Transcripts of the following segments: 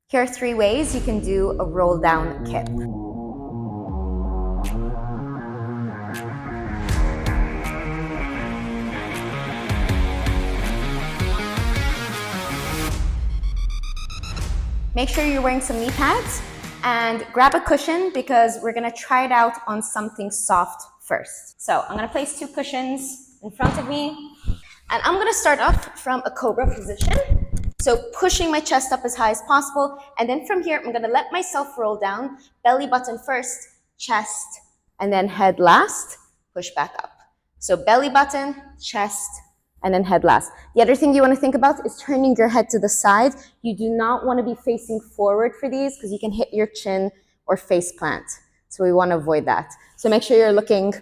Here are 3 ways you can do a roll down kip. Make sure you're wearing some knee pads and grab a cushion because we're gonna try it out on something soft first. So I'm gonna place 2 cushions in front of me and I'm gonna start off from a cobra position. So pushing my chest up as high as possible, and then from here, I'm gonna let myself roll down, belly button first, chest, and then head last, push back up. So belly button, chest, and then head last. The other thing you wanna think about is turning your head to the side. You do not wanna be facing forward for these because you can hit your chin or face plant. So we wanna avoid that. So make sure you're looking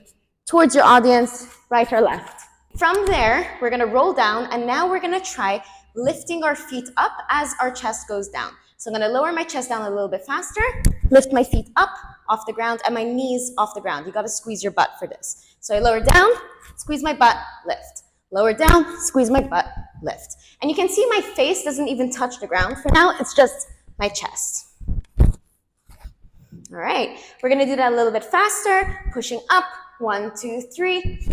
towards your audience, right or left. From there, we're gonna roll down, and now we're gonna try lifting our feet up as our chest goes down. So I'm gonna lower my chest down a little bit faster, lift my feet up off the ground and my knees off the ground. You gotta squeeze your butt for this. So I lower down, squeeze my butt, lift. Lower down, squeeze my butt, lift. And you can see my face doesn't even touch the ground. For now, it's just my chest. All right, we're gonna do that a little bit faster, pushing up, 1, 2, 3.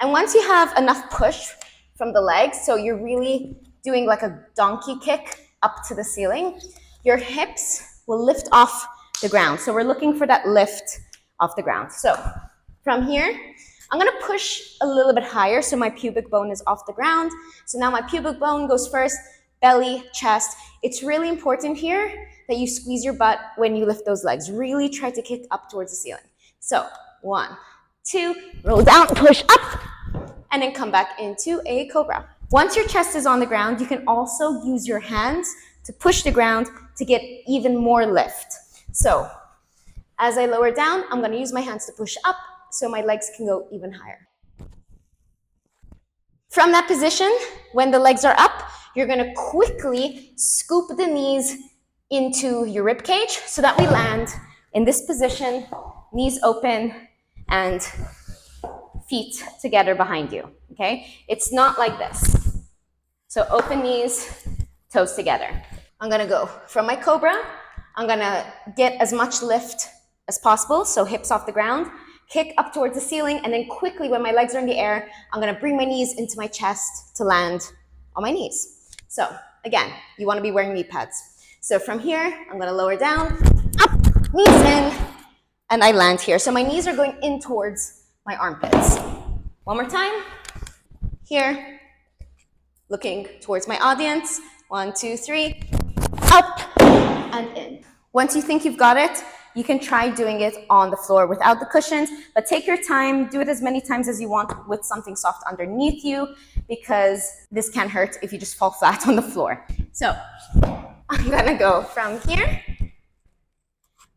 And once you have enough push from the legs, so you're really doing like a donkey kick up to the ceiling, your hips will lift off the ground. So we're looking for that lift off the ground. So from here, I'm gonna push a little bit higher so my pubic bone is off the ground. So now my pubic bone goes first, belly, chest. It's really important here that you squeeze your butt when you lift those legs. Really try to kick up towards the ceiling. So 1, 2, roll down, push up, and then come back into a cobra. Once your chest is on the ground, you can also use your hands to push the ground to get even more lift. So as I lower down, I'm gonna use my hands to push up so my legs can go even higher. From that position, when the legs are up, you're gonna quickly scoop the knees into your rib cage so that we land in this position, knees open and feet together behind you, okay? It's not like this. So open knees, toes together. I'm gonna go from my cobra. I'm gonna get as much lift as possible, so hips off the ground, kick up towards the ceiling, and then quickly when my legs are in the air, I'm gonna bring my knees into my chest to land on my knees. So again, you wanna be wearing knee pads. So from here, I'm gonna lower down, up, knees in, and I land here. So my knees are going in towards my armpits. One more time. Here, looking towards my audience. 1, 2, 3, up and in. Once you think you've got it, you can try doing it on the floor without the cushions, but take your time, do it as many times as you want with something soft underneath you, because this can hurt if you just fall flat on the floor. So I'm gonna go from here,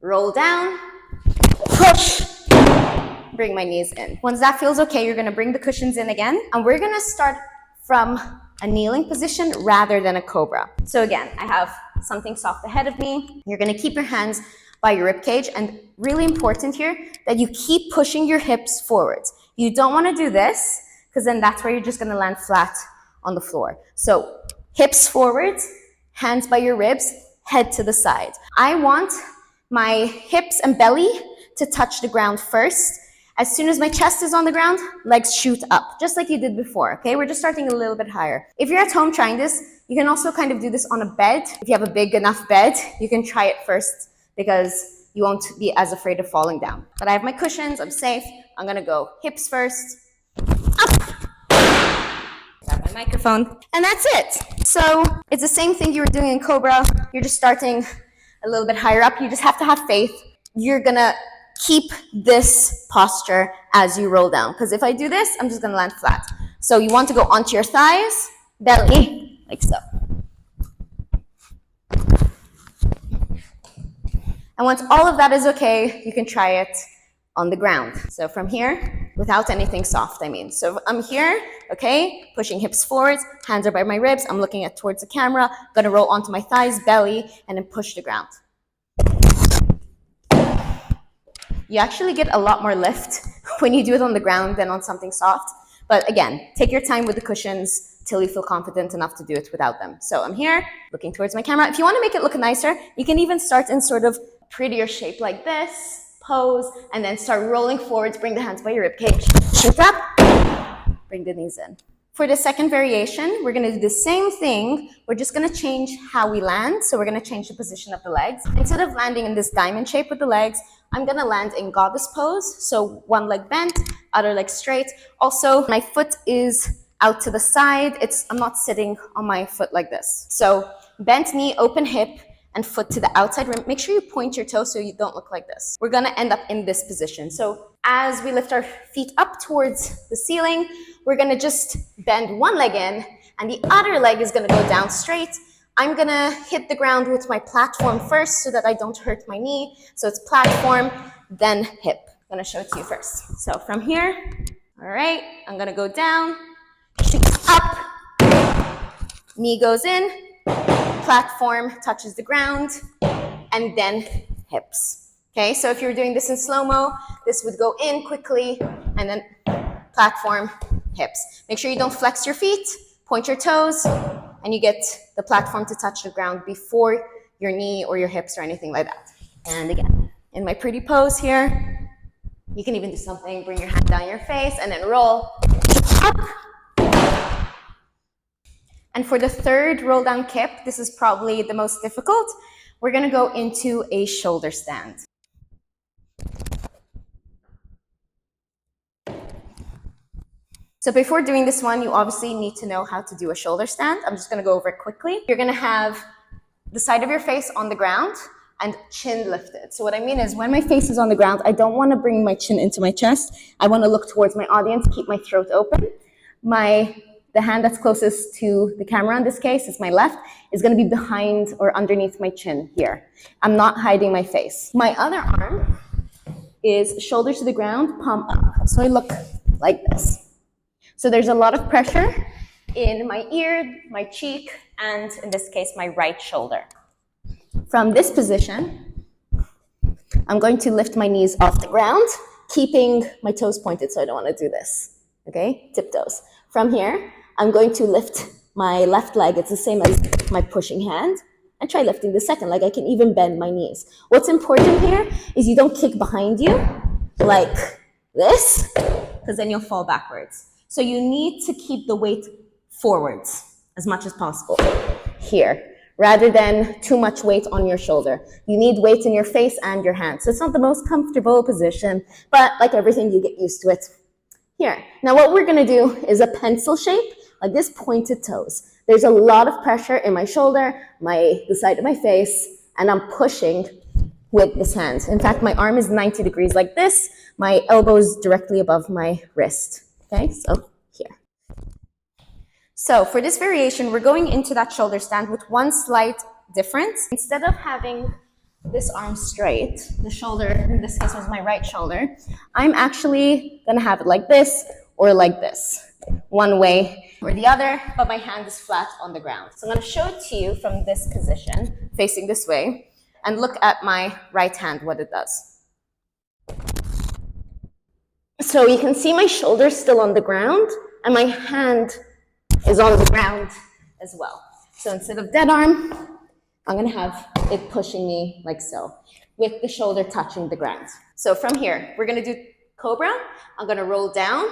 roll down, push, bring my knees in. Once that feels okay, you're gonna bring the cushions in again, and we're gonna start from a kneeling position rather than a cobra. So again, I have something soft ahead of me. You're gonna keep your hands by your rib cage, and really important here that you keep pushing your hips forwards. You don't wanna do this, because then that's where you're just gonna land flat on the floor. So hips forwards, hands by your ribs, head to the side. I want my hips and belly to touch the ground first. As soon as my chest is on the ground, legs shoot up, just like you did before, okay? We're just starting a little bit higher. If you're at home trying this, you can also kind of do this on a bed. If you have a big enough bed, you can try it first because you won't be as afraid of falling down. But I have my cushions, I'm safe. I'm gonna go hips first, up, grab my microphone, and that's it. So it's the same thing you were doing in Cobra. You're just starting a little bit higher up. You just have to have faith. You're gonna keep this posture as you roll down. Because if I do this, I'm just gonna land flat. So you want to go onto your thighs, belly, like so. And once all of that is okay, you can try it on the ground. So from here, without anything soft, I mean. So I'm here, okay, pushing hips forwards, hands are by my ribs, I'm looking towards the camera, gonna roll onto my thighs, belly, and then push the ground. You actually get a lot more lift when you do it on the ground than on something soft, But again, take your time with the cushions till you feel confident enough to do it without them. So I'm here, looking towards my camera. If you want to make it look nicer, you can even start in sort of prettier shape like this, pose, and then start rolling forwards, bring the hands by your ribcage, shift up, bring the knees in. For the second variation, we're going to do the same thing. We're just going to change how we land. So we're going to change the position of the legs. Instead of landing in this diamond shape with the legs, I'm going to land in goddess pose. So one leg bent, other leg straight. Also, my foot is out to the side. I'm not sitting on my foot like this. So bent knee, open hip, and foot to the outside rim. Make sure you point your toes so you don't look like this. We're gonna end up in this position. So as we lift our feet up towards the ceiling, we're gonna just bend one leg in and the other leg is gonna go down straight. I'm gonna hit the ground with my platform first so that I don't hurt my knee. So it's platform, then hip. I'm gonna show it to you first. So from here, all right, I'm gonna go down, shoot up, knee goes in, platform touches the ground, and then hips. Okay, so if you're doing this in slow-mo, this would go in quickly, and then platform, hips. Make sure you don't flex your feet, point your toes, and you get the platform to touch the ground before your knee or your hips or anything like that. And again, in my pretty pose here, you can even do something, bring your hand down your face, and then roll up. And for the third roll down kip, this is probably the most difficult. We're gonna go into a shoulder stand. So before doing this one, you obviously need to know how to do a shoulder stand. I'm just gonna go over it quickly. You're gonna have the side of your face on the ground and chin lifted. So what I mean is when my face is on the ground, I don't wanna bring my chin into my chest. I wanna look towards my audience, keep my throat open. The hand that's closest to the camera in this case is my left, is gonna be behind or underneath my chin here. I'm not hiding my face. My other arm is shoulder to the ground, palm up. So I look like this. So there's a lot of pressure in my ear, my cheek, and in this case, my right shoulder. From this position, I'm going to lift my knees off the ground, keeping my toes pointed, so I don't wanna do this, okay? Tiptoes. From here, I'm going to lift my left leg. It's the same as my pushing hand. And try lifting the second leg. I can even bend my knees. What's important here is you don't kick behind you like this, because then you'll fall backwards. So you need to keep the weight forwards as much as possible here, rather than too much weight on your shoulder. You need weight in your face and your hands. So it's not the most comfortable position, but like everything, you get used to it. Here. Now what we're gonna do is a pencil shape, like this, pointed toes. There's a lot of pressure in my shoulder, the side of my face, and I'm pushing with this hand. In fact, my arm is 90 degrees like this. My elbow is directly above my wrist. Okay, so here. So for this variation, we're going into that shoulder stand with one slight difference. Instead of having this arm straight, the shoulder, in this case was my right shoulder, I'm actually gonna have it like this or like this, one way or the other, but my hand is flat on the ground. So I'm gonna show it to you from this position, facing this way, and look at my right hand, what it does. So you can see my shoulder still on the ground, and my hand is on the ground as well. So instead of dead arm, I'm gonna have it pushing me like so, with the shoulder touching the ground. So from here, we're gonna do cobra. I'm gonna roll down.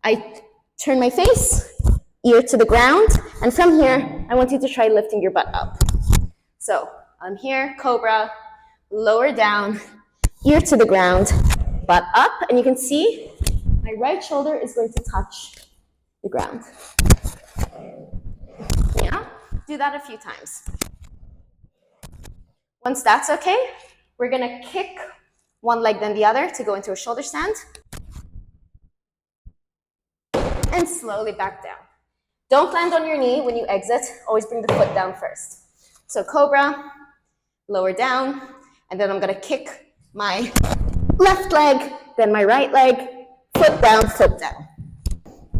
I turn my face, ear to the ground, and from here, I want you to try lifting your butt up. So I'm here, cobra, lower down, ear to the ground, butt up, and you can see my right shoulder is going to touch the ground. Yeah, do that a few times. Once that's okay, we're gonna kick one leg then the other to go into a shoulder stand. And slowly back down. Don't land on your knee when you exit, always bring the foot down first. So cobra, lower down, and then I'm gonna kick my left leg, then my right leg, foot down, foot down.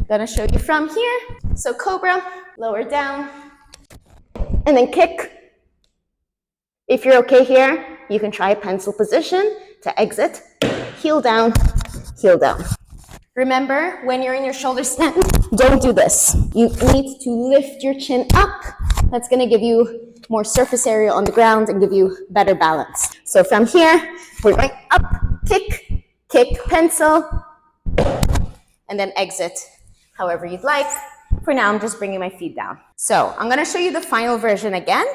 Gonna show you from here. So cobra, lower down, and then kick. If you're okay here, you can try a pencil position to exit. Heel down, heel down. Remember, when you're in your shoulder stand, don't do this. You need to lift your chin up. That's gonna give you more surface area on the ground and give you better balance. So from here, we're going up, kick, kick, pencil, and then exit however you'd like. For now, I'm just bringing my feet down. So I'm gonna show you the final version again.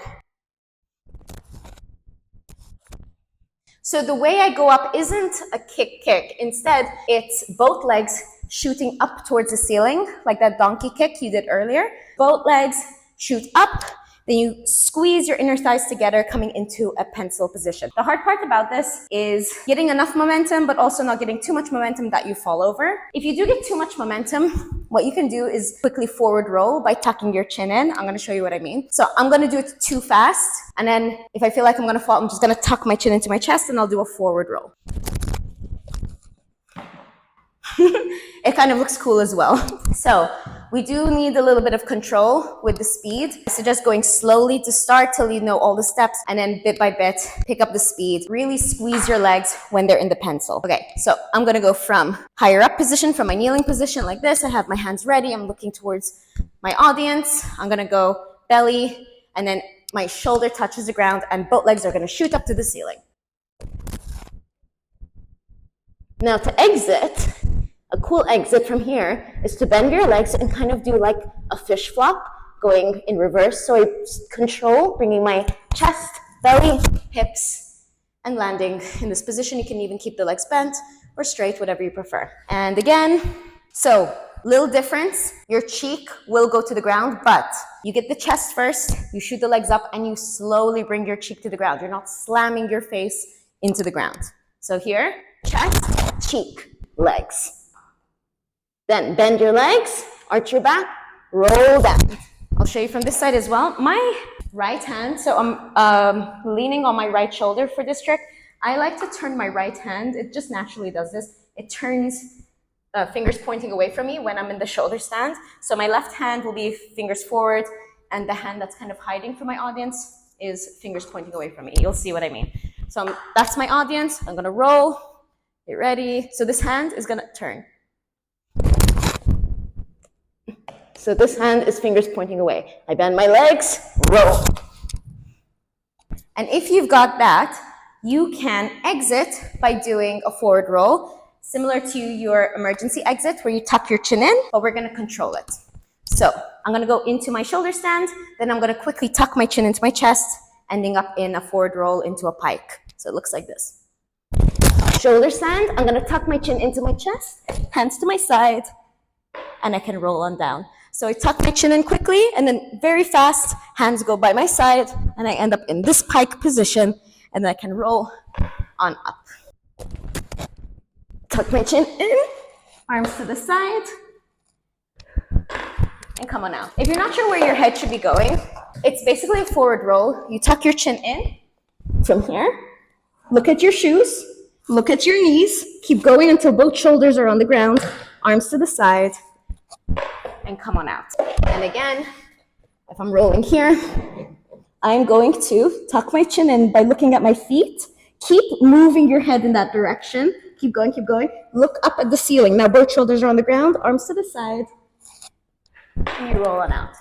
So the way I go up isn't a kick. Instead, it's both legs shooting up towards the ceiling, like that donkey kick you did earlier. Both legs shoot up, then you squeeze your inner thighs together, coming into a pencil position. The hard part about this is getting enough momentum, but also not getting too much momentum that you fall over. If you do get too much momentum, what you can do is quickly forward roll by tucking your chin in. I'm gonna show you what I mean. So I'm gonna do it too fast, and then if I feel like I'm gonna fall, I'm just gonna tuck my chin into my chest and I'll do a forward roll. It kind of looks cool as well. So we do need a little bit of control with the speed. I suggest going slowly to start till you know all the steps, and then bit by bit, pick up the speed. Really squeeze your legs when they're in the pencil. Okay, so I'm gonna go from higher up position, from my kneeling position like this. I have my hands ready. I'm looking towards my audience. I'm gonna go belly, and then my shoulder touches the ground, and both legs are gonna shoot up to the ceiling. Now to exit, a cool exit from here is to bend your legs and kind of do like a fish flop, going in reverse. So I control, bringing my chest, belly, hips, and landing in this position. You can even keep the legs bent or straight, whatever you prefer. And again, so little difference, your cheek will go to the ground, but you get the chest first, you shoot the legs up, and you slowly bring your cheek to the ground. You're not slamming your face into the ground. So here, chest, cheek, legs. Then bend your legs, arch your back, roll down. I'll show you from this side as well. My right hand, so I'm leaning on my right shoulder for this trick. I like to turn my right hand. It just naturally does this. It turns fingers pointing away from me when I'm in the shoulder stand. So my left hand will be fingers forward, and the hand that's kind of hiding from my audience is fingers pointing away from me. You'll see what I mean. So that's my audience. I'm gonna roll, get ready. So this hand is gonna turn. So this hand is fingers pointing away. I bend my legs, roll. And if you've got that, you can exit by doing a forward roll, similar to your emergency exit where you tuck your chin in, but we're gonna control it. So I'm gonna go into my shoulder stand, then I'm gonna quickly tuck my chin into my chest, ending up in a forward roll into a pike. So it looks like this. Shoulder stand, I'm gonna tuck my chin into my chest, hands to my side, and I can roll on down. So I tuck my chin in quickly, and then very fast, hands go by my side, and I end up in this pike position, and then I can roll on up. Tuck my chin in, arms to the side, and come on out. If you're not sure where your head should be going, it's basically a forward roll. You tuck your chin in from here, look at your shoes, look at your knees, keep going until both shoulders are on the ground, arms to the side, and come on out. And again, if I'm rolling here, I'm going to tuck my chin in by looking at my feet. Keep moving your head in that direction. Keep going, keep going. Look up at the ceiling. Now both shoulders are on the ground, arms to the side, and you roll on out.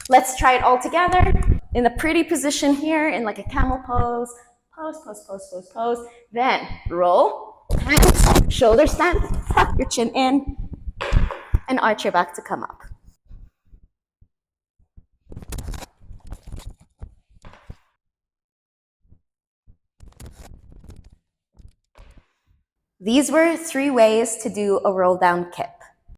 Let's try it all together in a pretty position here, in like a camel pose. Pose, pose, pose, pose, pose. Then roll, hands, shoulder stand, tuck your chin in, and arch your back to come up. These were 3 ways to do a roll down kip.